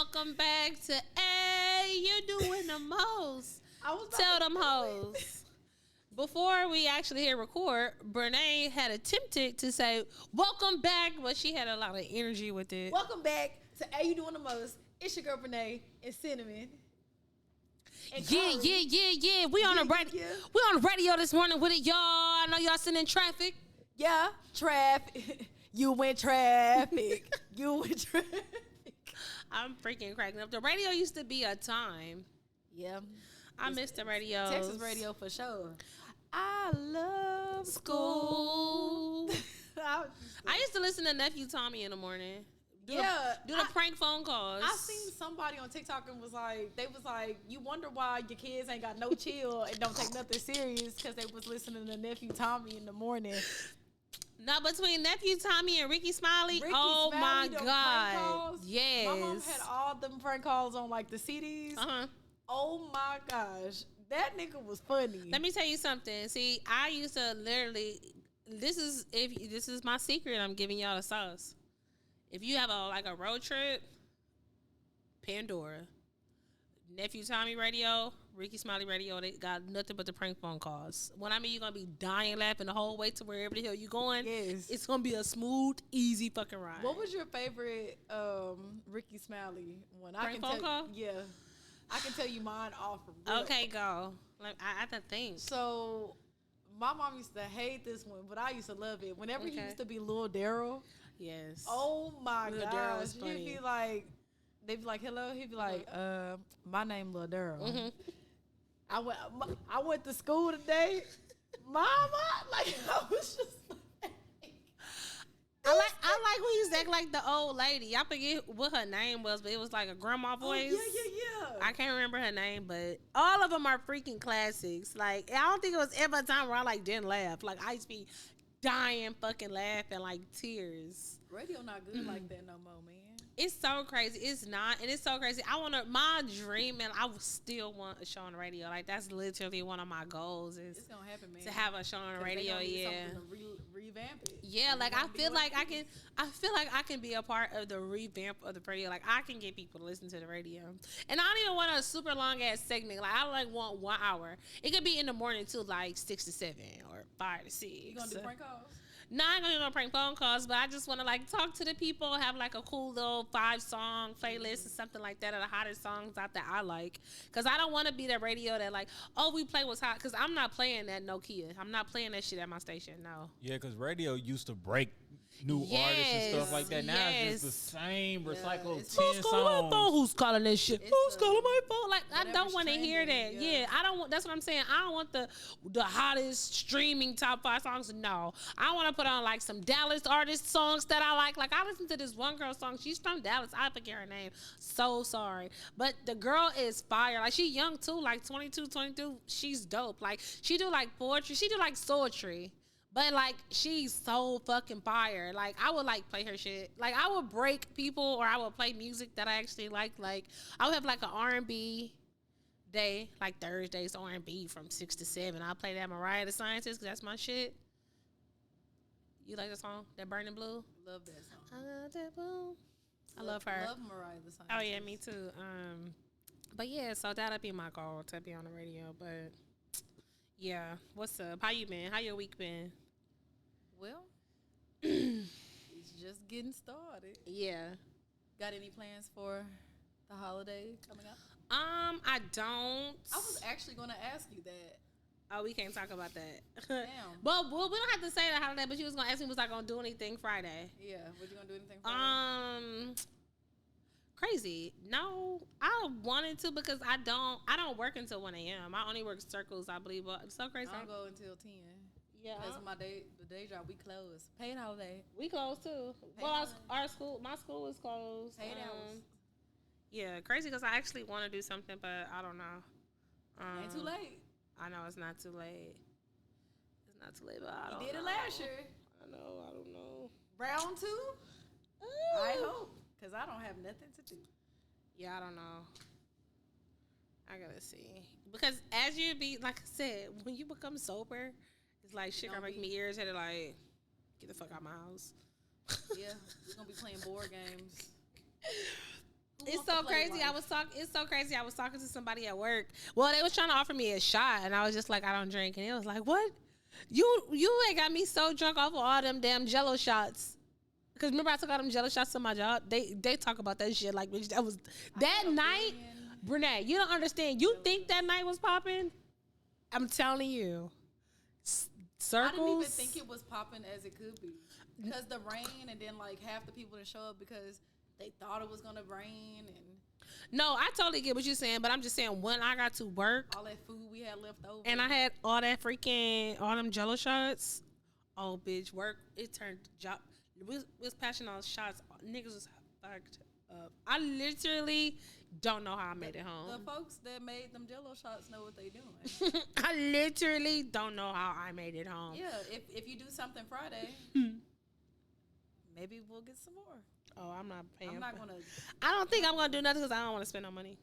welcome back to Hey, you're doing the most. Tell them hoes. Before we actually hit record, Brene had attempted to say welcome back, but she had a lot of energy with it. Welcome back to Hey, you doing the most. It's your girl Brene and Cinnamon. And Yeah. We on the radio. We on the radio this morning with it, y'all. I know y'all sitting in traffic. Yeah, traffic. You went traffic. You went traffic. I'm freaking cracking up. The radio used to be a time. Yeah. I miss the radio. Texas radio for sure. I love school. I used to listen to Nephew Tommy in the morning. Do the prank phone calls. I seen somebody on TikTok and they was like, you wonder why your kids ain't got no chill and don't take nothing serious because they was listening to Nephew Tommy in the morning. Now, between Nephew Tommy and Ricky Smiley, my God. Yes. My mom had all them prank calls on like the CDs. Uh-huh. Oh my gosh. That nigga was funny. Let me tell you something. See, I used to literally, this is my secret. I'm giving y'all the sauce. If you have a road trip, Pandora, Nephew Tommy radio, Ricky Smiley radio, they got nothing but the prank phone calls. When I mean you're gonna be dying laughing the whole way to wherever the hell you going. Yes. It's gonna be a smooth, easy fucking ride. What was your favorite Ricky Smiley one? Prank phone call? Yeah. I can tell you mine off. Okay, go. Like, I have to think. So my mom used to hate this one, but I used to love it. Whenever he used to be Lil Daryl. Yes. Oh my Lil gosh. Daryl was funny. He'd be like, they'd be like, hello. He'd be like, my name Lil Daryl. Mm-hmm. I went to school today. Mama, I was just I like when you act like the old lady. I forget what her name was, but it was like a grandma voice. Yeah. I can't remember her name, but all of them are freaking classics. Like, I don't think it was ever a time where I didn't laugh. Like, I used to be dying fucking laughing, like tears. Radio not good like that no more, man. It's so crazy. It's not, and it's so crazy. My dream, and I would still want a show on the radio. Like, that's literally one of my goals. It's gonna happen, man. To have a show on the radio. Yeah. To revamp it. Yeah, like I feel like I can be a part of the revamp of the radio. Like, I can get people to listen to the radio, and I don't even want a super long ass segment. Like, I want 1 hour. It could be in the morning too, like 6 to 7 or 5 to 6. You gonna do prank calls? No, I ain't gonna do no prank phone calls, but I just want to talk to the people, have a cool little 5-song playlist or something like that of the hottest songs out that I like. Cause I don't want to be that radio that we play what's hot. Cause I'm not playing that Nokia. I'm not playing that shit at my station. No. Yeah, cause radio used to break new artists and stuff like that. Now it's just the same recycled 10 songs. Who's calling this shit? Who's calling my phone? I don't want to hear that. Yeah, I don't want. That's what I'm saying. I don't want the hottest streaming top 5 songs. No, I want to put on some Dallas artist songs that I like. Like, I listened to this one girl song. She's from Dallas. I forget her name. So sorry, but the girl is fire. Like, she young too. 22. She's dope. Like, she do poetry. She do poetry. But she's so fucking fire. Like, I would play her shit. Like, I would break people, or I would play music that I actually like. Like, I would have an R&B day, Thursdays R&B from 6 to 7. I'll play that Mariah the Scientist, because that's my shit. You like the song, that Burning Blue? Love that song. I love her. Love Mariah the Scientist. Oh yeah, me too. But yeah, so that'll be my goal, to be on the radio. But yeah, what's up? How you been? How your week been? Well, it's just getting started. Yeah. Got any plans for the holiday coming up? I don't. I was actually going to ask you that. Oh, we can't talk about that. Damn. Well, we don't have to say the holiday, but you was going to ask me, was I going to do anything Friday? Yeah. Was you going to do anything Friday? Crazy. No, I wanted to, because I don't work until 1 a.m. I only work circles, I believe. But it's so crazy. I don't go until 10. Yeah. Because the day job, we close. Paid holiday. We close too. My school is closed. Paid hours. Yeah, crazy, because I actually want to do something, but I don't know. Ain't too late. I know it's not too late. It's not too late, but I don't know. You did it last year. I don't know. Round 2? I hope. Because I don't have nothing to do. Yeah, I don't know. I gotta see. Because as you be, like I said, when you become sober, it's shit gonna make me irritated, get the fuck out of my house. Yeah, we're gonna be playing board games. It's so crazy. It's so crazy. I was talking to somebody at work. Well, they was trying to offer me a shot, and I was just like, I don't drink. And it was like, what? You ain't got me so drunk off of all them damn Jello shots. Because remember I took all them Jello shots to my job? They talk about that shit like, bitch, that was that night. Brunette, you don't understand. You think that night was popping? I'm telling you. Circles. I didn't even think it was popping as it could be. Because the rain, and then like half the people didn't show up because they thought it was gonna rain. And no, I totally get what you're saying, but I'm just saying when I got to work, all that food we had left over, and I had all them Jello shots. Oh, bitch, work. It turned job. We was passing all shots. Niggas was fucked up. I literally don't know how I made it home. The folks that made them Jello shots know what they doing. I literally don't know how I made it home. Yeah, if you do something Friday, maybe we'll get some more. Oh, I'm not paying. I'm not gonna. I don't think I'm gonna do nothing because I don't want to spend no money.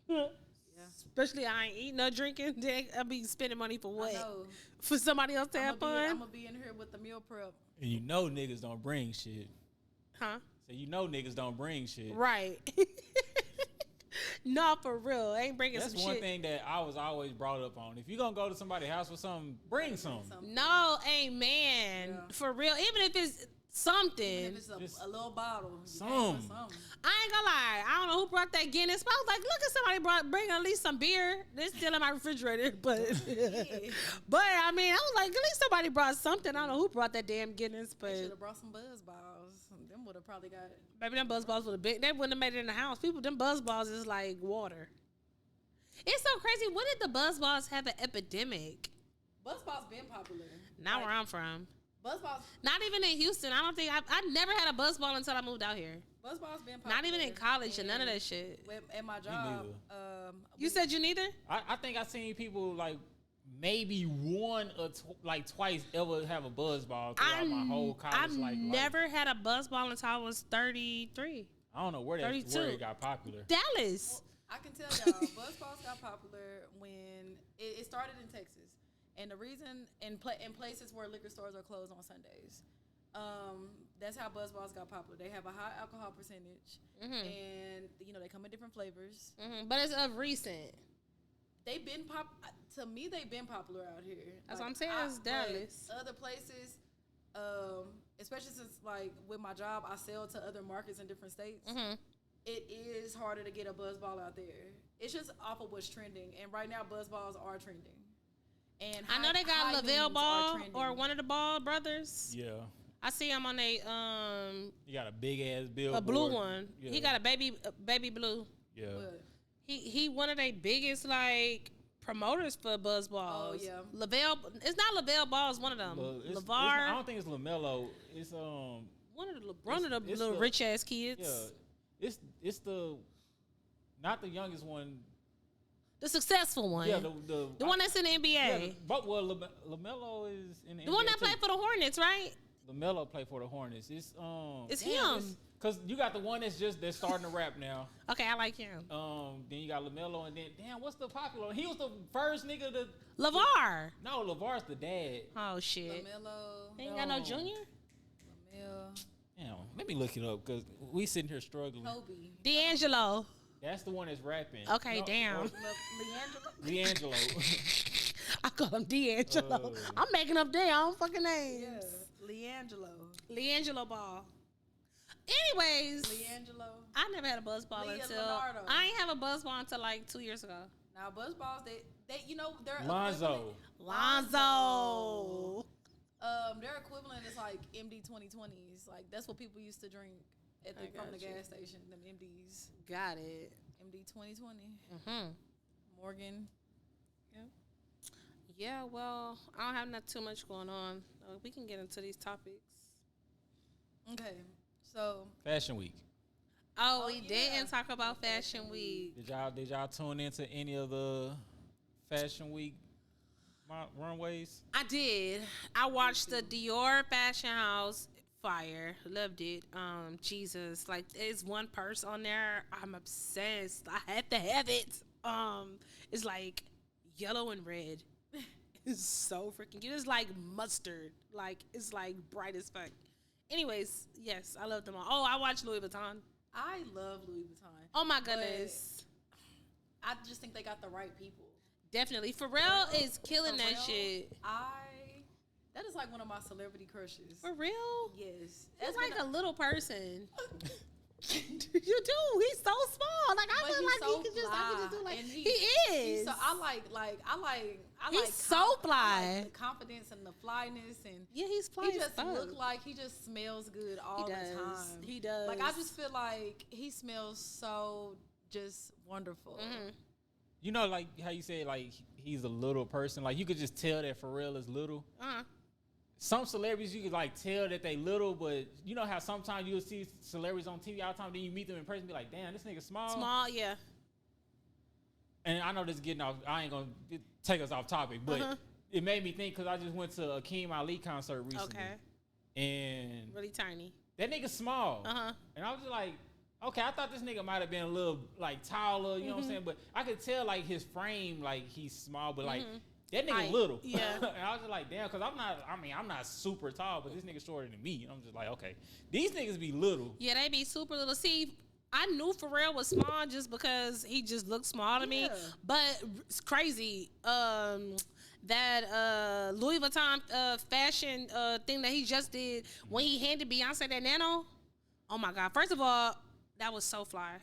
Ooh. Yeah. Especially I ain't eating or drinking. I'll be spending money for what? I know. For somebody else to have fun? I'm gonna be in here with the meal prep. And you know niggas don't bring shit. Huh? So you know niggas don't bring shit. Right. No, for real. I ain't bringing some shit. That's one thing that I was always brought up on. If you gonna go to somebody's house with something, bring some. No, amen. Yeah. For real. Even if it's something. Even if it's a little bottle. Some. I ain't gonna lie. I don't know who brought that Guinness, but I was like, look at somebody bring at least some beer. It's still in my refrigerator, but but I mean, I was like, at least somebody brought something. I don't know who brought that damn Guinness, but they should have brought some buzz balls. Them would have probably got it. Maybe them buzz balls would have been. They wouldn't have made it in the house. Them buzz balls is like water. It's so crazy. When did the buzz balls have an epidemic? Buzz balls been popular. Not where I'm from. Buzz balls. Not even in Houston. I don't think I never had a buzz ball until I moved out here. Buzz balls been popular. Not even in college and none of that shit. At my job. You said you neither? I think I seen people like maybe one or twice ever have a buzz ball throughout my whole college life. I've never had a buzz ball until I was 33. I don't know where it got popular. Dallas. Well, I can tell y'all, buzz balls got popular when it started in Texas. And the reason in places where liquor stores are closed on Sundays, that's how buzz balls got popular. They have a high alcohol percentage, and they come in different flavors. But it's of recent. They've been to me. They've been popular out here. That's what I'm saying. It's Dallas. Other places, especially since like with my job, I sell to other markets in different states. It is harder to get a buzz ball out there. It's just off of what's trending, and right now buzz balls are trending. And I know they got Lavelle Ball or one of the Ball brothers. Yeah. I see him on He got a big ass billboard. A blue one. Yeah. He got a baby blue. Yeah. What? He one of their biggest like promoters for Buzz Balls. Oh yeah. Lavelle. It's not Lavelle Ball. It's one of them. LeVar. I don't think it's LaMelo. It's one of the little rich ass kids. Yeah. It's the not the youngest one. The successful one. Yeah, the one that's in the NBA. Yeah, but LaMelo is in the NBA one that too. played for the Hornets, right? LaMelo played for the Hornets. It's him. Cause you got the one that's starting to rap now. Okay, I like him. Then you got LaMelo, and then what's the popular? He was the first nigga to LeVar. No, LeVar's the dad. Oh shit. LaMelo. He ain't got no junior. LaMelo. Damn, let me look it up because we sitting here struggling. Kobe. D'Angelo. That's the one that's rapping. Okay, damn. Leangelo. I call him D'Angelo. I'm making up their own fucking names. Yeah. Leangelo Ball. Anyways, Leangelo. I never had a buzz ball until Leonardo. I ain't have a buzz ball until like 2 years ago. Now buzz balls, they they're Lonzo. Their equivalent is like MD 2020s. Like that's what people used to drink from the gas station. Them MDs. Got it. MD 2020. Morgan. Yeah. Yeah. Well, I don't have not too much going on. We can get into these topics. Okay. So Fashion Week. Oh, we didn't talk about Fashion Week. Did y'all tune into any of the Fashion Week runways? I did. I watched the Dior Fashion House. Fire. Loved it. Jesus. Like, there's one purse on there. I'm obsessed. I had to have it. It's like yellow and red. It's so freaking cute. It's like mustard. Like, it's like bright as fuck. Anyways, yes, I love them all. Oh, I watched Louis Vuitton. I love Louis Vuitton. Oh my goodness. I just think they got the right people. Definitely. Pharrell is killing that shit. That is like one of my celebrity crushes. For real? Yes. He's like a little person. You do. He's so small. Like I feel like he could just do like he is. So I like he's so fly. I like the confidence and the flyness and yeah, he's fly. He just look like he just smells good all the time. He does. Like I just feel like he smells so just wonderful. Mm-hmm. You know, like how you said, like he's a little person. Like you could just tell that Pharrell is little. Some celebrities you could like tell that they little, but you know how sometimes you'll see celebrities on TV all the time, then you meet them in person, and be like, damn, this nigga small. Small, yeah. And I know this is getting off. I ain't gonna take us off topic, but it made me think because I just went to a Akeem Ali concert recently. Okay. And really tiny. That nigga small. And I was just like, okay, I thought this nigga might have been a little like taller, you know what I'm saying? But I could tell like his frame, like he's small, but like that nigga little. Yeah. And I was just like, damn, because I'm not super tall, but this nigga shorter than me. And I'm just like, okay, these niggas be little. Yeah, they be super little. See, I knew Pharrell was small just because he just looked small to me. But it's crazy. That Louis Vuitton fashion thing that he just did when he handed Beyonce that nano. Oh my God. First of all, that was so fly.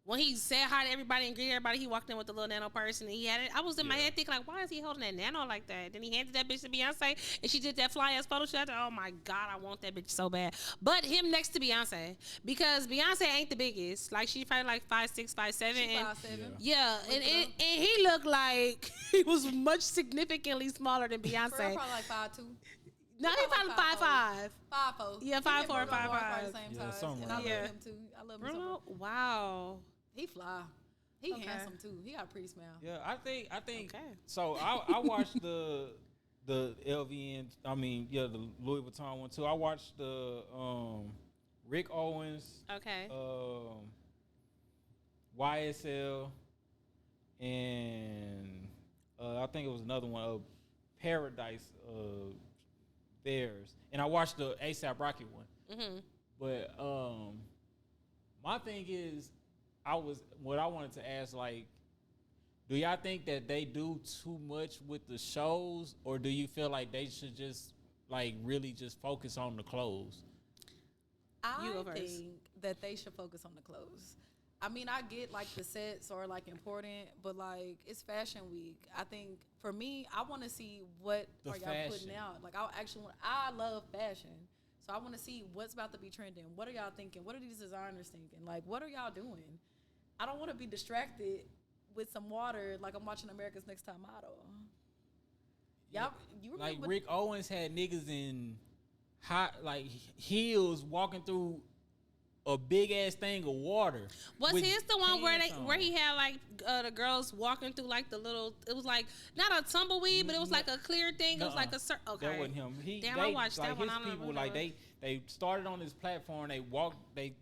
When he said hi to everybody and greeted everybody, he walked in with the little nano purse and he had it. I was in my head thinking, like, why is he holding that nano like that? Then he handed that bitch to Beyonce and she did that fly ass photo shoot. Oh my God, I want that bitch so bad. But him next to Beyonce, because Beyonce ain't the biggest. Like, she's probably like 5'6", 5'7". She 5'7". Yeah, and he looked like he was much significantly smaller than Beyonce. Probably like 5'2". No, he probably 5'5". 5'4". Yeah, 5'4" or 5'5". Yeah, somewhere. and I love him too. I love him so Bruno, much. Wow. He fly. He handsome too. He got a pretty smile. Yeah, I think. Okay. So I watched the LVN. I mean, yeah, the Louis Vuitton one too. I watched the Rick Owens. Okay. YSL, and I think it was another one. Paradise theirs, and I watched the ASAP Rocky one. But my thing is, what I wanted to ask, like, do y'all think that they do too much with the shows, or do you feel like they should just like really just focus on the clothes? I think that they should focus on the clothes. I mean, I get like the sets are like important, but like it's Fashion Week. I think for me, I want to see what are y'all putting out. Like I love fashion. So I want to see what's about to be trending. What are y'all thinking? What are these designers thinking? Like, what are y'all doing? I don't want to be distracted with some water like I'm watching America's Next Top Model. Y'all, you remember like Rick Owens had niggas in hot like heels walking through a big ass thing of water. Was his the one where he had like the girls walking through like the little? It was like not a tumbleweed, but it was like a clear thing. It was like a okay. That wasn't him. I watched that one. His people like they started on this platform. They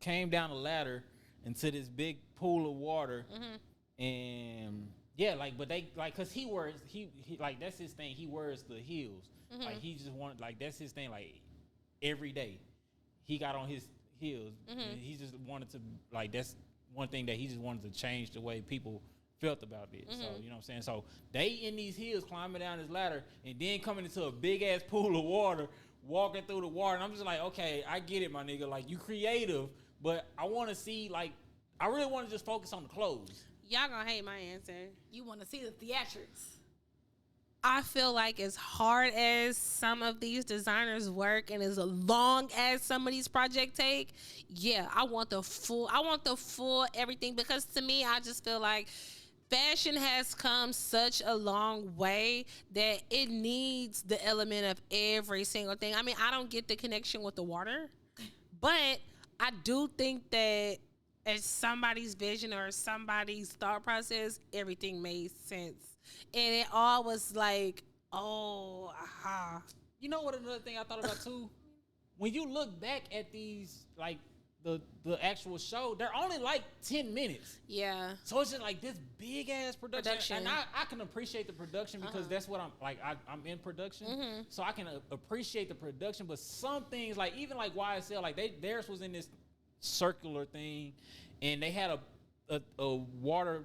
came down a ladder into this big pool of water, and yeah, like but they like because he like that's his thing. He wears the heels. Like he just wanted like that's his thing. Like every day, he got on his heels. And he just wanted to like that's one thing that he just wanted to change the way people felt about it. So you know what I'm saying. So they in these heels climbing down this ladder and then coming into a big ass pool of water, walking through the water. And I'm just like, okay, I get it, my nigga. Like you creative, but I want to see like I really want to just focus on the clothes. Y'all gonna hate my answer. You want to see the theatrics. I feel like as hard as some of these designers work and as long as some of these projects take, yeah, I want the full everything, because to me, I just feel like fashion has come such a long way that it needs the element of every single thing. I mean, I don't get the connection with the water, but I do think that as somebody's vision or somebody's thought process, everything made sense. And it all was like, oh, aha. You know what another thing I thought about too? When you look back at these, like, the actual show, they're only like 10 minutes. Yeah. So it's just like this big ass production. And I can appreciate the production because that's what I'm like. I'm in production. So I can appreciate the production. But some things, like even like YSL, like theirs was in this circular thing, and they had a water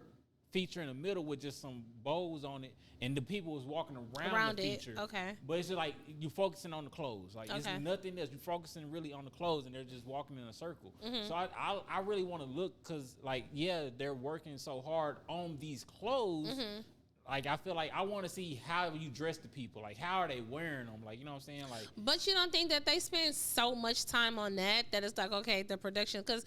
feature in the middle with just some bowls on it, and the people was walking around the feature. Okay. But it's just like you focusing on the clothes. Like it's Okay. nothing else. You're focusing really on the clothes, and they're just walking in a circle. So I really want to look, because like, yeah, they're working so hard on these clothes. Like, I feel like I want to see how you dress the people. Like, how are they wearing them? Like, you know what I'm saying? Like, But you don't think that they spend so much time on that it's like, okay, the production, because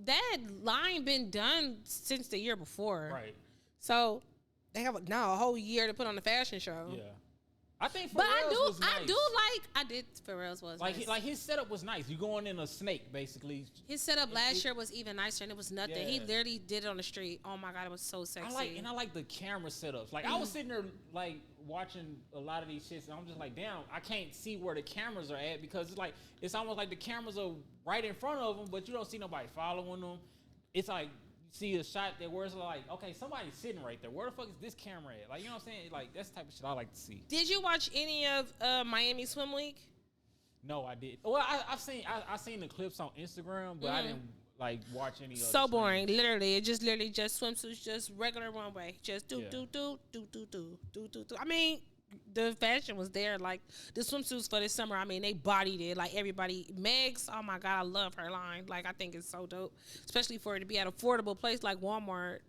that line been done since the year before. right. So they have now a whole year to put on the fashion show. Yeah. I think But Pharrell's was nice. I did Pharrell's was Like, nice. his setup was nice. You going in a snake, basically. His setup last year was even nicer, and it was nothing. He Yeah. literally did it on the street. Oh my god, it was so sexy. I like the camera setups. Like, I was sitting there like watching a lot of these shits, and I'm just like, damn, I can't see where the cameras are at, because it's almost like the cameras are right in front of them, but you don't see nobody following them. It's like, you see a shot that where it's like, okay, somebody's sitting right there. Where the fuck is this camera at? Like, you know what I'm saying? Like, that's the type of shit I like to see. Did you watch any of Miami Swim Week? No, I did. Well, I've seen the clips on Instagram, but I didn't like watch any. So other boring. streams. Literally, just swimsuits, just regular runway, just do. I mean, the fashion was there. Like the swimsuits for this summer, I mean, they bodied it. Like everybody, Megs. Oh my god, I love her line. Like I think it's so dope, especially for it to be at an affordable place like Walmart.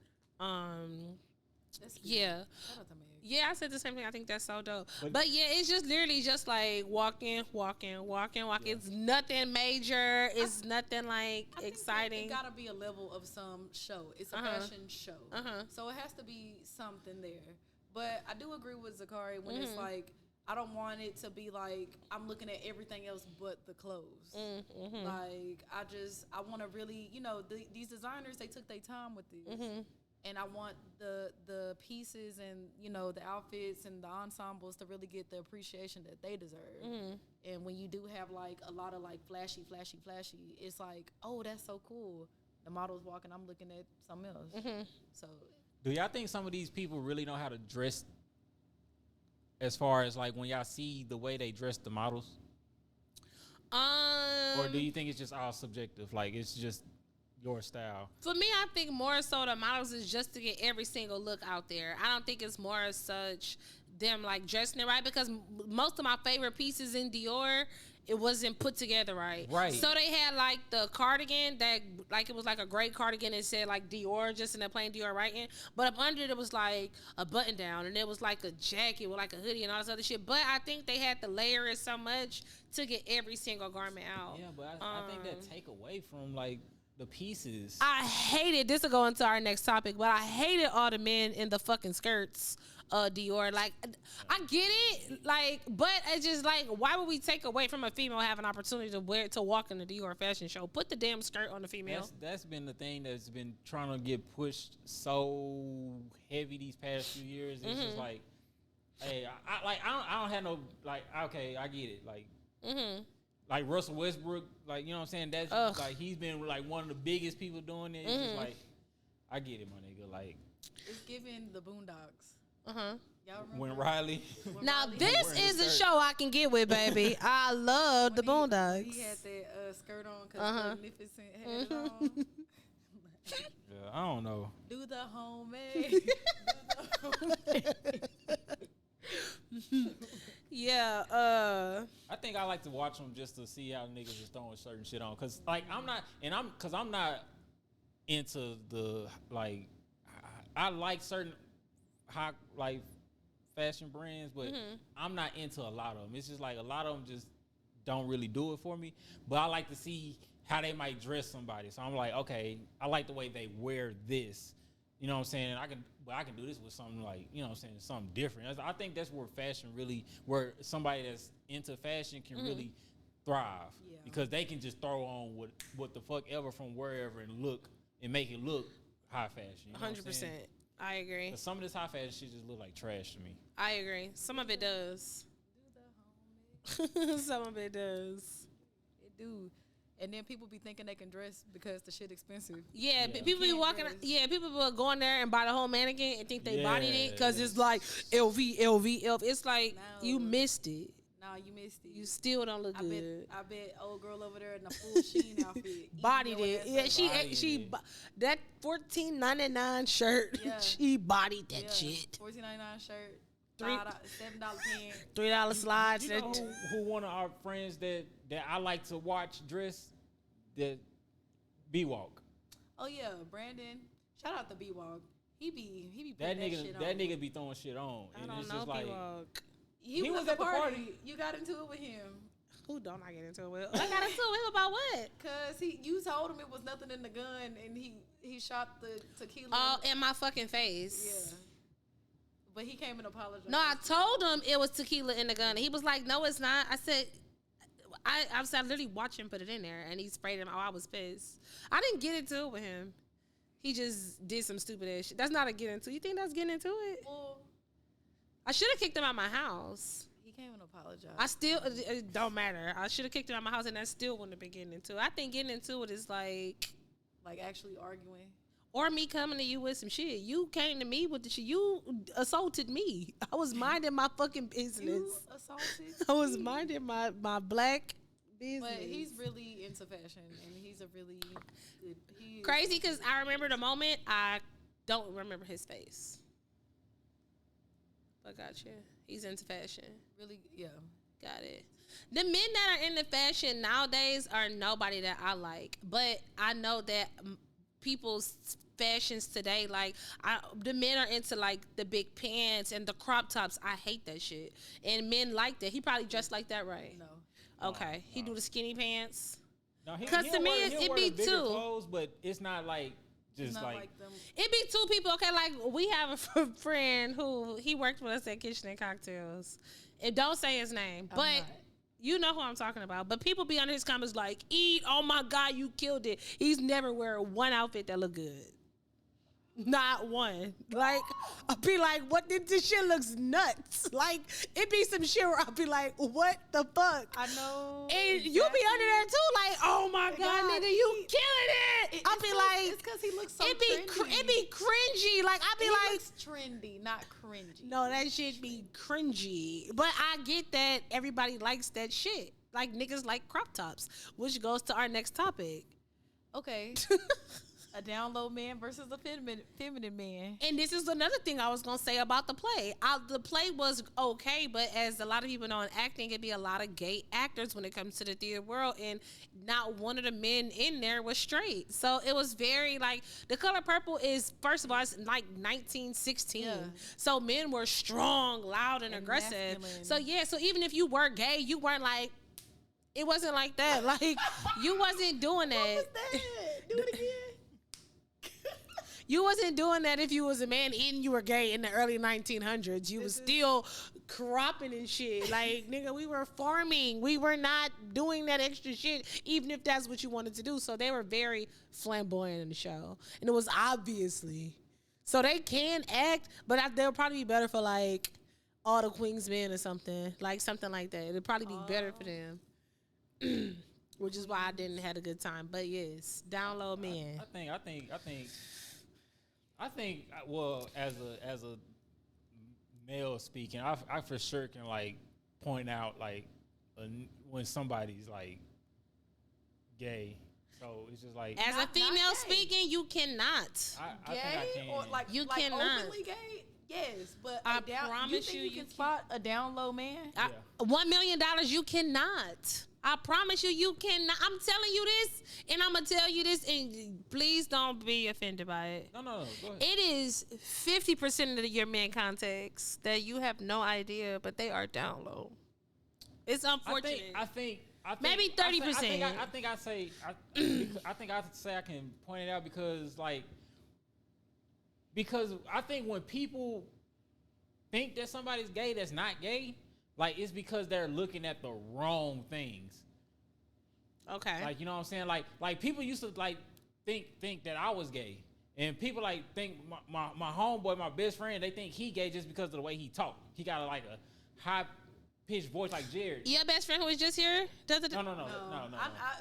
That's cute. Yeah. Shout out to Meg. Yeah, I said the same thing. I think that's so dope. But- But yeah, it's just literally just like walking. Yeah. It's nothing major. It's nothing like I think exciting. It gotta be a level of some show. It's a fashion show, so it has to be something there. But I do agree with Zakari when it's like, I don't want it to be like I'm looking at everything else but the clothes. Like I want to really, these designers, they took their time with this. And I want the pieces and, the outfits and the ensembles to really get the appreciation that they deserve. And when you do have, like, a lot of, like, flashy, it's like, oh, that's so cool. The model's walking, I'm looking at something else. So, Do y'all think some of these people really know how to dress, as far as, like, when y'all see the way they dress the models? Or do you think it's just all subjective? Like, it's just your style? For me, I think more so the models is just to get every single look out there. I don't think it's more as such them like dressing it right, because most of my favorite pieces in Dior, it wasn't put together right. Right. So they had like the cardigan that like it was like a gray cardigan and said like Dior just in the plain Dior writing, but up under it was like a button down and it was like a jacket with like a hoodie and all this other shit. But I think they had to layer it so much to get every single garment out. Yeah, but I think that take away from like the pieces. I hated this. Will go into our next topic, but I hated all the men in the fucking skirts. Dior, like I get it, like, but it's just like, why would we take away from a female having an opportunity to walk in the Dior fashion show? Put the damn skirt on the female. That's been the thing that's been trying to get pushed so heavy these past few years. It's just like, hey, I don't have no like. Okay, I get it. Like, like Russell Westbrook, like, you know what I'm saying? That's like, he's been like one of the biggest people doing it. It's just like, I get it, my nigga. Like, it's giving the Boondocks. Uh-huh. Y'all remember? when Riley. Now Riley this wearing is the a skirt. show I can get with, baby. I love the Boondocks. He had that skirt on because Magnificent had it on. Yeah, I don't know. Do the homemade. Yeah. I think I like to watch them just to see how niggas is throwing certain shit on. Cause like I'm not into the like. I like certain high like fashion brands, but I'm not into a lot of them. It's just like a lot of them just don't really do it for me. But I like to see how they might dress somebody. So I'm like, okay, I like the way they wear this. You know what I'm saying? I can do this with something like, you know what I'm saying, something different. I think that's where fashion really, where somebody that's into fashion can really thrive. Yeah. Because they can just throw on what the fuck ever from wherever and make it look high fashion. You know 100%. I agree. Some of this high fashion shit just look like trash to me. I agree. Some of it does. Do the homemade. Some of it does. It do. And then people be thinking they can dress because the shit expensive. Yeah, Yeah. people be Can't walking. dress. Yeah, people be going there and buy the whole mannequin and think they bodied it because Yeah. it's like LV. It's like No. you missed it. No, Nah, you missed it. You still don't look good. I bet old girl over there in the full Sheen outfit. Bodied it. Yeah, that $14.99 shirt. Yeah. She bodied that shit. $14.99 shirt. Three- $7 pants. $3 slides. You know who one of our friends that I like to watch dress? The B-Walk. Oh yeah, Brandon. Shout out to B-Walk. He be That putting shit on. nigga be throwing shit on. I And don't it's know just like B-Walk. He was at the party. You got into it with him. Who don't I get into it with? I got into it with him about what? Cause you told him it was nothing in the gun, and he shot the tequila. Oh, in my fucking face. Yeah. But he came and apologized. No, I told him it was tequila in the gun. He was like, "No, it's not." I said, I literally watched him put it in there, and he sprayed him. Oh, I was pissed. I didn't get into it with him. He just did some stupid ass shit. That's not a get into. You think that's getting into it? Well, I should have kicked him out my house. he came and apologized. I still, it don't matter. I should have kicked him out my house, and that still wouldn't have been getting into it. I think getting into it is like actually arguing. or me coming to you with some shit. You came to me with the shit. You assaulted me. I was minding my fucking business. You assaulted. I was minding my black business. But he's really into fashion, and he's a really good. Crazy because I remember the moment. I don't remember his face. But gotcha. He's into fashion. Really, yeah. Got it. The men that are into fashion nowadays are nobody that I like. But I know that people's fashions today, like the men are into like the big pants and the crop tops. I hate that shit. And men like that. He probably dressed like that, right? No. Okay. He do the skinny pants. No, Because to me, it be two. Clothes, but it's not like just Not like them. It be two people. Okay, like we have a friend who he worked with us at Kitchen and Cocktails. And don't say his name, I'm but not. you know who I'm talking about. But people be under his comments like, "Eat, oh my God, you killed it." He's never wearing one outfit that look good. Not one. Like, I'll be like, what did this shit looks nuts. Like, it be some shit where I'll be like, what the fuck? I know. And you be under there too, like, oh my God, nigga, you killing it. I'll be like, it's because he looks so it trendy. be cringy. Like, I'll be He like, looks trendy, not cringy. no, that shit be cringy. But I get that everybody likes that shit. Like, niggas like crop tops, which goes to our next topic. Okay. A down low man versus a feminine man. And this is another thing I was gonna say about the play. The play was okay, but as a lot of people know in acting, it be a lot of gay actors when it comes to the theater world, and not one of the men in there was straight. So it was very like The Color Purple is, first of all, it's like 1916. Yeah. So men were strong, loud, and aggressive. masculine. So yeah, so even if you were gay, you weren't like. It wasn't like that. Like you wasn't doing that. What was that? Do it again. You wasn't doing that if you was a man and you were gay in the early 1900s. You was still cropping and shit. Like, nigga, we were farming. We were not doing that extra shit, even if that's what you wanted to do. So they were very flamboyant in the show. And it was obviously. So they can act, but they'll probably be better for, like, All the Queen's Men or something. Like, something like that. It'd probably be better for them. Which is why I didn't have a good time. But, yes, download men. I think, well, as a male speaking, I for sure can like point out like when somebody's like gay. So it's just like As a female speaking, you cannot. I Gay think I can. or like You like cannot. openly gay? Yes, but I a down, promise you you think you can spot a down low man. $1 million, you cannot. I promise you cannot. I'm telling you this, and I'm gonna tell you this, and please don't be offended by it. No, go ahead. It is 50% of your men contacts that you have no idea, but they are down low. It's unfortunate. I think Maybe 30%. I think I say I can point it out because I think when people think that somebody's gay that's not gay, like it's because they're looking at the wrong things. Okay. Like, you know what I'm saying? Like people used to like think that I was gay. And people like think my homeboy, my best friend, they think he gay just because of the way he talk. He got like a high pitched voice like Jared. Your best friend who was just here? No.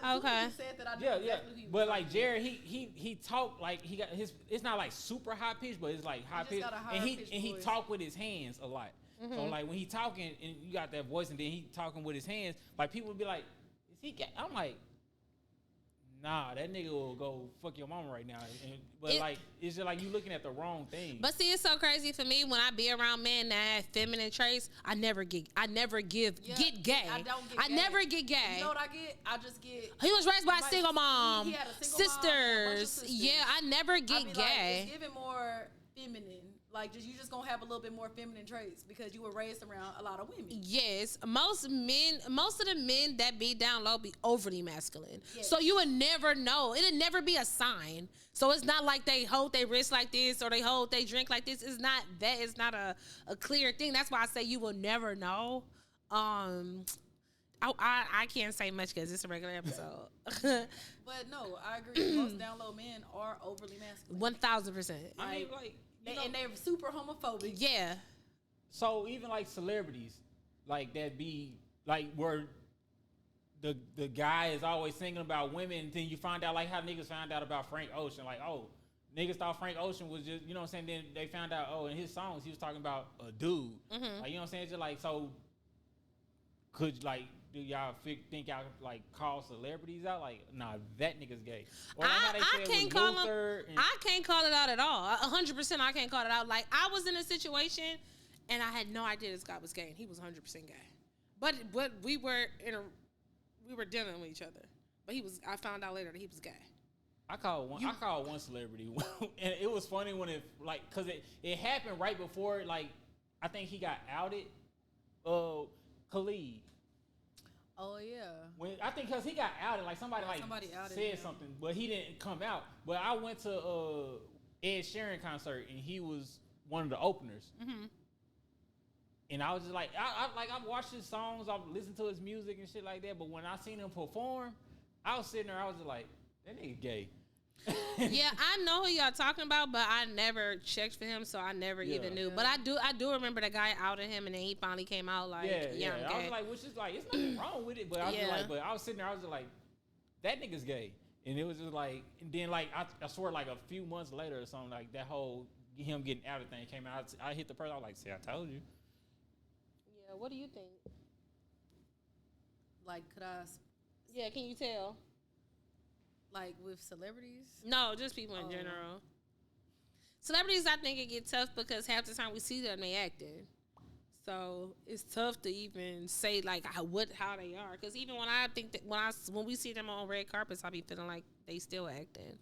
I, Okay. you said that I knew Yeah. exactly who he was But like talking Jared, he talk like he got his. It's not like super high pitched, but it's like high just pitched. got a higher And pitched he voice. talk with his hands a lot. So like when he talking and you got that voice and then he talking with his hands, like people would be like, "Is he gay?" I'm like, nah, that nigga will go fuck your mama right now. But it's just like you looking at the wrong thing. But see, it's so crazy for me when I be around men that have feminine traits. I never get gay. I don't get I gay. never get gay. You know what I get? I just get. He was raised by a single mom. He had a single mom, a bunch of sisters. sisters. Yeah, I never get Like, gay. it's giving more feminine. Like, you just gonna have a little bit more feminine traits because you were raised around a lot of women. Yes, most of the men that be down low be overly masculine. Yes. So you would never know. It'd never be a sign. So it's not like they hold their wrist like this or they hold they drink like this. It's not that. It's not a clear thing. That's why I say you will never know. I can't say much because it's a regular episode. But no, I agree. Most down low men are overly masculine. 1,000%. I mean, like. And they're super homophobic. Yeah. So even like celebrities, like that be like where the guy is always singing about women, and then you find out like how niggas found out about Frank Ocean. Like, oh, niggas thought Frank Ocean was just, you know what I'm saying? Then they found out, oh, in his songs he was talking about a dude. Like, you know what I'm saying? Just like, so could like, do y'all think y'all like call celebrities out? Like, nah, that nigga's gay. Or like how they I can't call him. I can't call it out at all. 100%, I can't call it out. Like, I was in a situation and I had no idea this guy was gay, and he was 100% gay. But we were dealing with each other. But I found out later that he was gay. I called one celebrity, and it was funny when it like because it happened right before like I think he got outed. Khalid. Oh yeah. When I think because he got outed, like somebody outed said him. Something, but he didn't come out. But I went to Ed Sheeran concert and he was one of the openers. And I was just like, I've watched his songs, I've listened to his music and shit like that. But when I seen him perform, I was sitting there, I was just like, that nigga gay. Yeah, I know who y'all talking about, but I never checked for him, so I never even knew. But I do remember the guy outed him, and then he finally came out like, I'm gay. I was like, which is like, it's nothing wrong with it, but I was like, but I was sitting there, I was just like, that nigga's gay, and it was just like, and then like I swear like a few months later or something, like that whole him getting outed thing came out. I hit the person, I was like, see, I told you. Yeah, what do you think? Like, could I? Yeah, can you tell? Like with celebrities? No, just people in general. Celebrities, I think it get tough because half the time we see them, they acting. So it's tough to even say like how they are. Because even when I think that when we see them on red carpets, I be feeling like they still acting.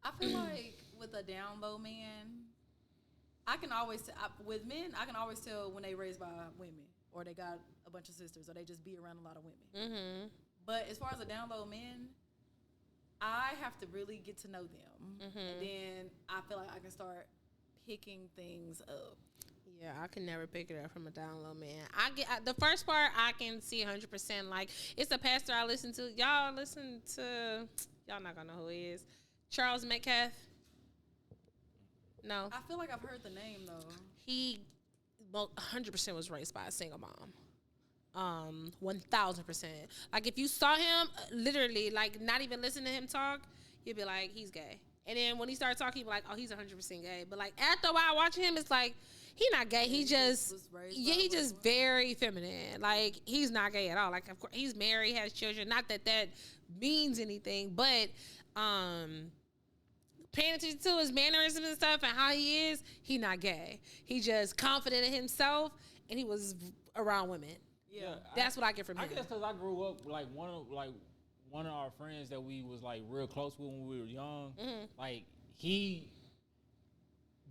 I feel like with a down low man, I can always with men I can always tell when they raised by women or they got a bunch of sisters or they just be around a lot of women. But as far as a down low man, I have to really get to know them. And then I feel like I can start picking things up. Yeah, I can never pick it up from a down low man. The first part I can see 100%. Like, it's a pastor I listen to. Y'all not gonna know who he is. Charles Metcalf. No. I feel like I've heard the name though. He 100% was raised by a single mom. 1,000%. Like if you saw him, literally, like not even listen to him talk, you'd be like, he's gay. And then when he started talking, you'd be like, oh, he's 100% gay. But like after a while watching him, it's like he not gay. He just very feminine. Like he's not gay at all. Like of course he's married, has children. Not that means anything, but paying attention to his mannerisms and stuff and how he is, he not gay. He just confident in himself, and he was around women. Yeah, that's what I get from him. I guess because I grew up like one of our friends that we was like real close with when we were young. Like he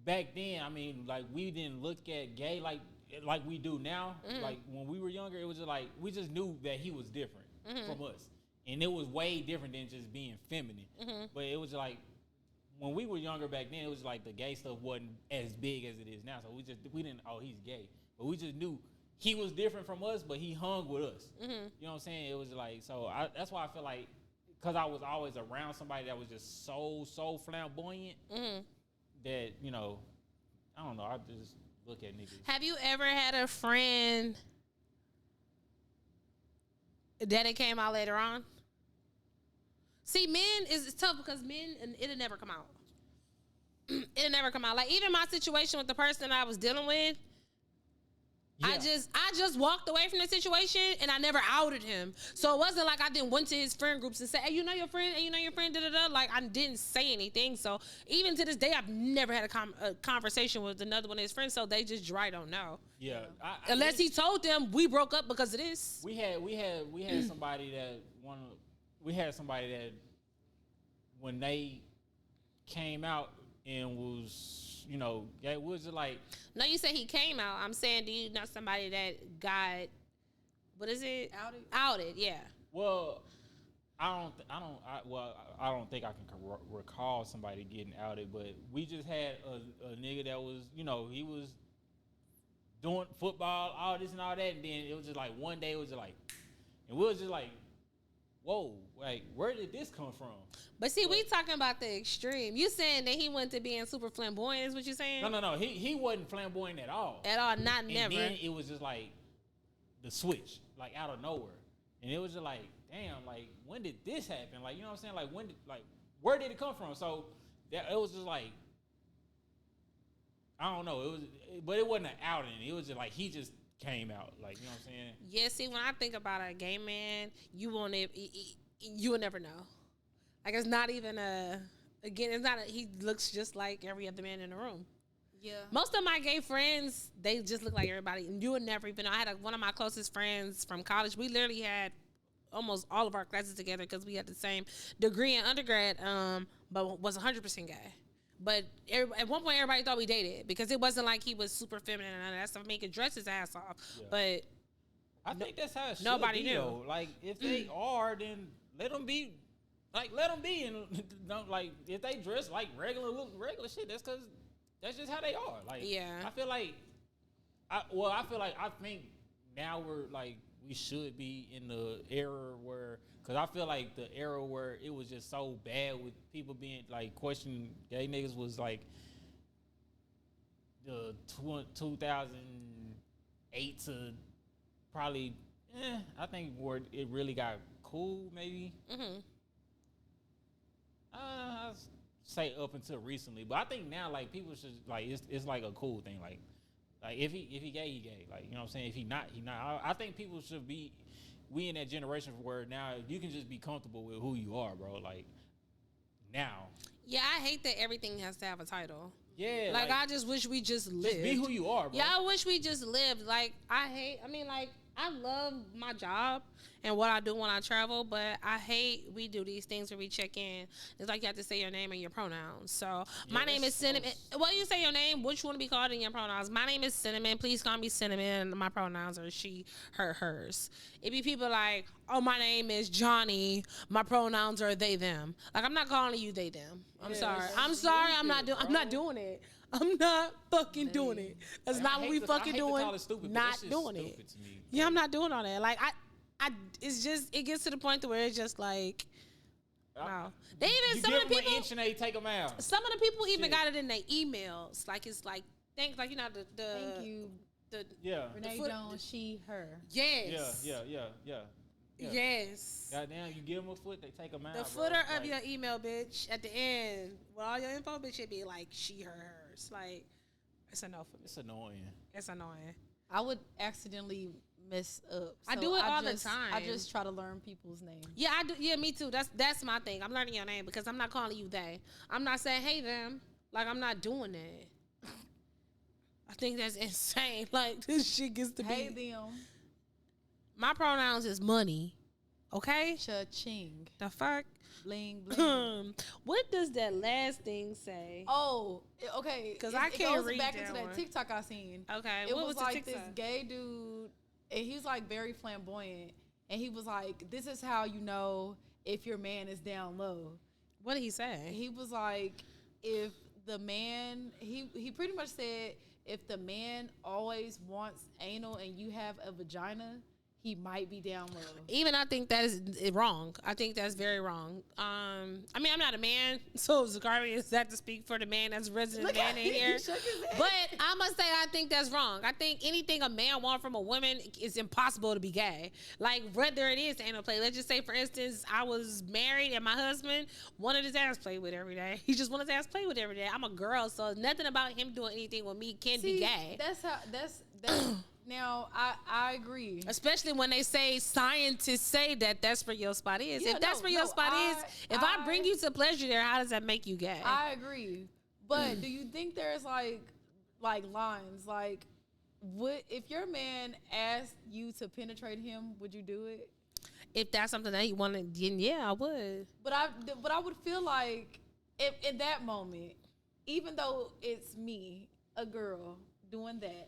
back then, I mean, like we didn't look at gay like we do now. Like when we were younger, it was just like we just knew that he was different from us, and it was way different than just being feminine. But it was like when we were younger back then, it was like the gay stuff wasn't as big as it is now. So we didn't. Oh, he's gay, but we just knew. He was different from us, but he hung with us. You know what I'm saying? It was like, so that's why I feel like, because I was always around somebody that was just so flamboyant that, you know, I don't know, I just look at niggas. Have you ever had a friend that it came out later on? See, men, it's tough because men, it'll never come out. It'll never come out. Like, even my situation with the person I was dealing with, I just walked away from the situation and I never outed him. So it wasn't like I didn't went to his friend groups and say, hey, you know your friend, da-da-da. Like, I didn't say anything. So even to this day, I've never had a conversation with another one of his friends. So they just dry don't know. Yeah. Unless he told them we broke up because of this. We had somebody that when they came out and was, you know, it was like. No, you said he came out. I'm saying, do you know somebody that got, what is it? Outed, yeah. Well, I don't think I can recall somebody getting outed, but we just had a nigga that was, you know, he was doing football, all this and all that, and then it was just like one day it was just like, and we was just like, whoa, like, where did this come from? But see, we talking about the extreme. You saying that he went to being super flamboyant is what you saying? No. He wasn't flamboyant at all. At all, not and never. Then it was just like the switch, like out of nowhere. And it was just like, damn, like, when did this happen? Like, you know what I'm saying? Like, where did it come from? So it was just like, I don't know. But it wasn't an outing. It was just like, he just came out. Like, you know what I'm saying? Yeah, see, when I think about a gay man, you will never know. Like, it's not even he looks just like every other man in the room. Yeah. Most of my gay friends, they just look like everybody. And you would never even know. I had one of my closest friends from college. We literally had almost all of our classes together because we had the same degree in undergrad, but was 100% gay. But at one point, everybody thought we dated because it wasn't like he was super feminine and none of that stuff. He could dress his ass off. Yeah. But I think that's how it should nobody be, knew. Though. Like, if they are, then let them be. Like, let them be. And don't, like, if they dress like regular shit, that's because that's just how they are. Like, yeah. I think now we're like, we should be in the era where, because I feel like the era where it was just so bad with people being like questioning gay niggas was like the 2008 to probably, I think where it really got cool maybe. Mm-hmm. I'd say up until recently, but I think now like people should like it's like a cool thing. Like if he gay, he gay. Like, you know what I'm saying? If he not, he not. I think people should be. We in that generation where now you can just be comfortable with who you are, bro. Like now. Yeah, I hate that everything has to have a title. Yeah. Like I just wish we just lived. Just be who you are, bro. Yeah, I wish we just lived. Like I love my job and what I do when I travel, but I hate we do these things where we check in. It's like you have to say your name and your pronouns. So my name is Cinnamon. Well, you say your name, what you want to be called in your pronouns. My name is Cinnamon. Please call me Cinnamon. My pronouns are she, her, hers. It be people like, oh, my name is Johnny. My pronouns are they, them. Like, I'm not calling you they, them. I'm sorry. I'm sorry. I'm not doing it. I'm not fucking doing it. That's not what we fucking doing. Not doing it. Yeah, I'm not doing all that. Like it's just, it gets to the point to where it's just like, no. They even some of the people. Inch and they take them out. Some of the people even got it in their emails. Like it's like thanks, like you know the. Thank you. Renee Jones, she, her. Yes. Yeah. Yes. Goddamn, you give them a foot, they take them out. The footer of your email, bitch, at the end, with all your info, bitch, should be like she, her, hers. Like, it's a no for me. It's annoying. It's annoying. I would accidentally mess up. So I do it all the time. I just try to learn people's names. Yeah, I do. Yeah, me too. That's my thing. I'm learning your name because I'm not calling you they. I'm not saying hey them. Like, I'm not doing that. I think that's insane. Like, this shit gets to be. Hey them. My pronouns is money. Okay? Cha-ching. The fuck? Bling, bling. What does that last thing say? Oh, okay. Because I can't read back that into that TikTok I seen. Okay. It what was the like TikTok? this gay dude, and he was like very flamboyant. And he was like, this is how you know if your man is down low. What did he say? He was like, if the man, he pretty much said, if the man always wants anal and you have a vagina, he might be down low. Even I think that is wrong. I think that's very wrong. I mean, I'm not a man, so Zakari is that to speak for the man that's resident man in here. But I must say, I think that's wrong. I think anything a man wants from a woman is impossible to be gay. Like, whether it is anal play. Let's just say, for instance, I was married and my husband wanted his ass played with every day. He just wanted his ass played with every day. I'm a girl, so nothing about him doing anything with me can be gay. That's Now, I agree. Especially when they say scientists say that that's where your spot is. Yeah, if that's where your spot is, if I bring you to pleasure there, how does that make you gay? I agree. But do you think there's like lines? Like, if your man asked you to penetrate him, would you do it? If that's something that he wanted, then yeah, I would. But I would feel like if in that moment, even though it's me, a girl, doing that,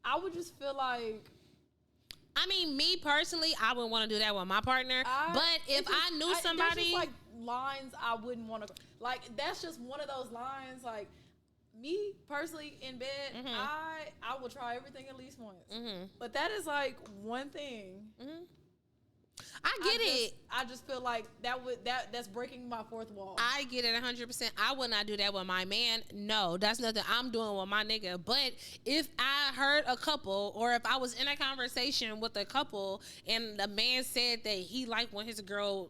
I would just feel like. I mean, me personally, I wouldn't want to do that with my partner. But if I knew somebody, there's just like lines I wouldn't want to. Like, that's just one of those lines. Like, me personally in bed, I will try everything at least once. But that is like one thing. I get it. I just feel like that's breaking my fourth wall. I get it 100%. I would not do that with my man. No, that's nothing I'm doing with my nigga. But if I heard a couple, or if I was in a conversation with a couple, and the man said that he liked when his girl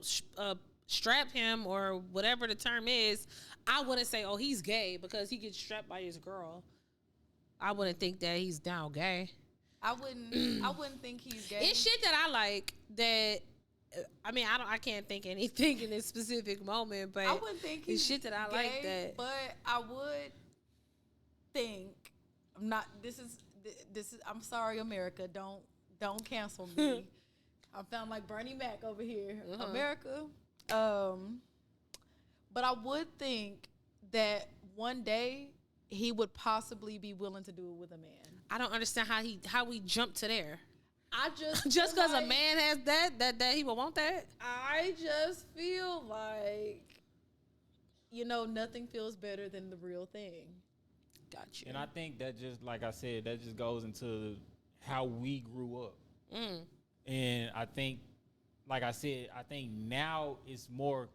strap him, or whatever the term is, I wouldn't say, oh, he's gay because he gets strapped by his girl. I wouldn't think that he's down gay. I wouldn't think he's gay. It's shit that I like that. I mean, I can't think anything in this specific moment, but I wouldn't think he's shit that I gay, like that. But I would think this is I'm sorry, America. Don't cancel me. I sound like Bernie Mac over here. America. But I would think that one day he would possibly be willing to do it with a man. I don't understand how we jumped to there. I just because a man has that he would want that. I just feel like, nothing feels better than the real thing. Gotcha. And I think that just, like I said, that just goes into how we grew up. And I think, like I said, I think now it's more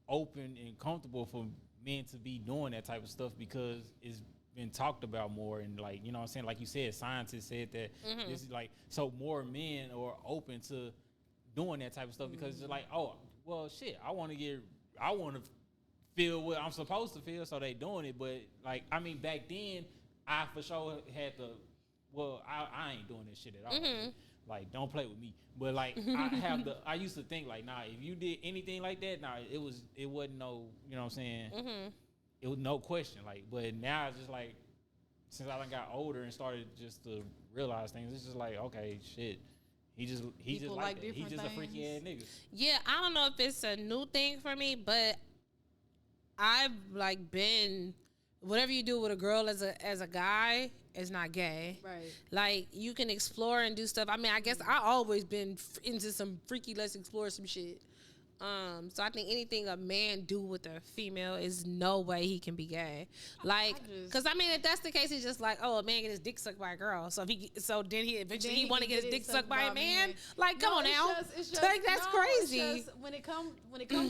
open and comfortable for men to be doing that type of stuff because it's been talked about more, and like, you know what I'm saying, like you said, scientists said that this is like, so more men are open to doing that type of stuff because it's like, oh well, shit, I want to feel what I'm supposed to feel, so they doing it. But like, I mean, back then I for sure had to, well, I ain't doing this shit at all. Like, don't play with me. But like, I used to think like, nah, if you did anything like that, nah, it wasn't no, you know what I'm saying? It was no question. Like, but now it's just like, since I done got older and started just to realize things, it's just like, okay, shit. He just like that. He's just a freaky ass nigga. Yeah, I don't know if it's a new thing for me, but I've like been, whatever you do with a girl as a guy is not gay. Right. Like, you can explore and do stuff. I mean, I guess I always been into some freaky, let's explore some shit. So I think anything a man do with a female is no way he can be gay. Like, cause I mean, if that's the case, it's just like, oh, a man get his dick sucked by a girl. So then he eventually he want to get his dick sucked by a man. Like, come on now, like, that's crazy. It's just, when it comes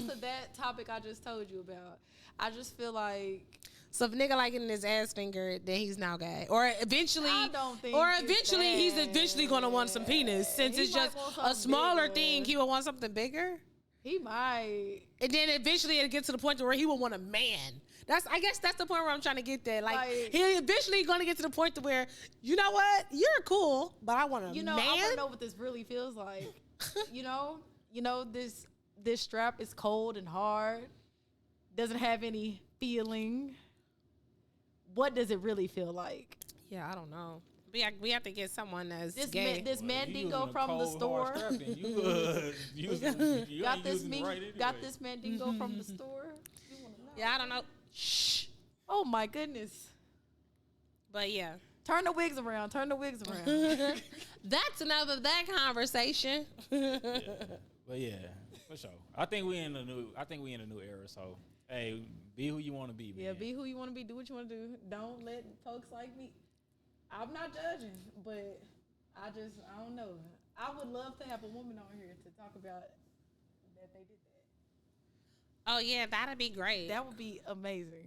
to that topic I just told you about, I just feel like. So if a nigga like getting his ass fingered, then he's now gay. Or eventually, he's eventually gonna want some penis, since it's just a smaller thing. He will want something bigger. He might. And then eventually it'll get to the point where he will want a man. I guess that's the point where I'm trying to get there. Like he eventually going to get to the point to where, you know what, you're cool, but I want a man. I want to know what this really feels like. This strap is cold and hard. Doesn't have any feeling. What does it really feel like? Yeah, I don't know. We have to get someone that's gay. This Mandingo from the store. Got this Mandingo from the store. Yeah, I don't know. Shh. Oh my goodness. But yeah. Turn the wigs around. That's enough of that conversation. Yeah. But yeah, for sure. I think we in a new era. So hey, be who you want to be, man. Yeah, be who you want to be. Do what you want to do. Don't let folks like me. I'm not judging, but I don't know. I would love to have a woman on here to talk about that they did that. Oh yeah, that'd be great. That would be amazing.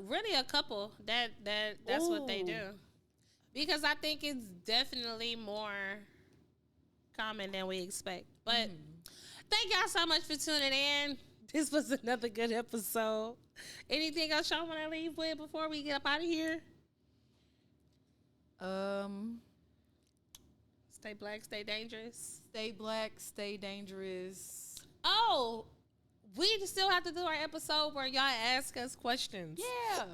Really a couple that's what they do. Because I think it's definitely more common than we expect. But thank y'all so much for tuning in. This was another good episode. Anything else y'all want to leave with before we get up out of here? Stay black, stay dangerous. Stay black, stay dangerous. Oh, we still have to do our episode where y'all ask us questions. Yeah.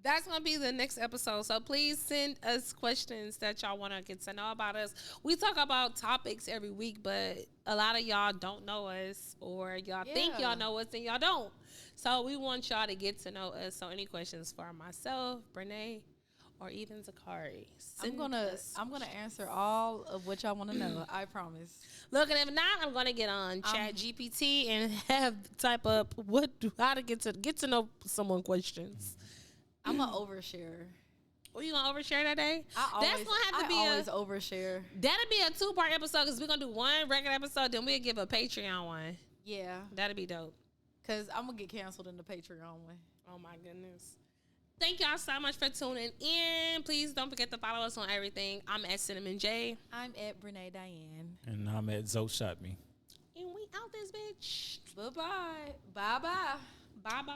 That's going to be the next episode. So please send us questions that y'all want to get to know about us. We talk about topics every week, but a lot of y'all don't know us, or y'all think y'all know us and y'all don't. So we want y'all to get to know us. So any questions for myself, Brene, or even Zakari, I'm gonna answer all of what y'all want to know. I promise. Look, and if not, I'm gonna get on Chat GPT and have type up how to get to know someone questions. I'm gonna overshare. What you gonna overshare that day? I always overshare. That'll be a 2-part episode because we're gonna do one regular episode, then we'll give a Patreon one. Yeah, that'll be dope. Cause I'm gonna get canceled in the Patreon one. Oh my goodness. Thank y'all so much for tuning in. Please don't forget to follow us on everything. I'm at Cinnamon J. I'm at Brene Diane. And I'm at Zoe Shot Me. And we out this bitch. Bye-bye. Bye-bye. Bye-bye.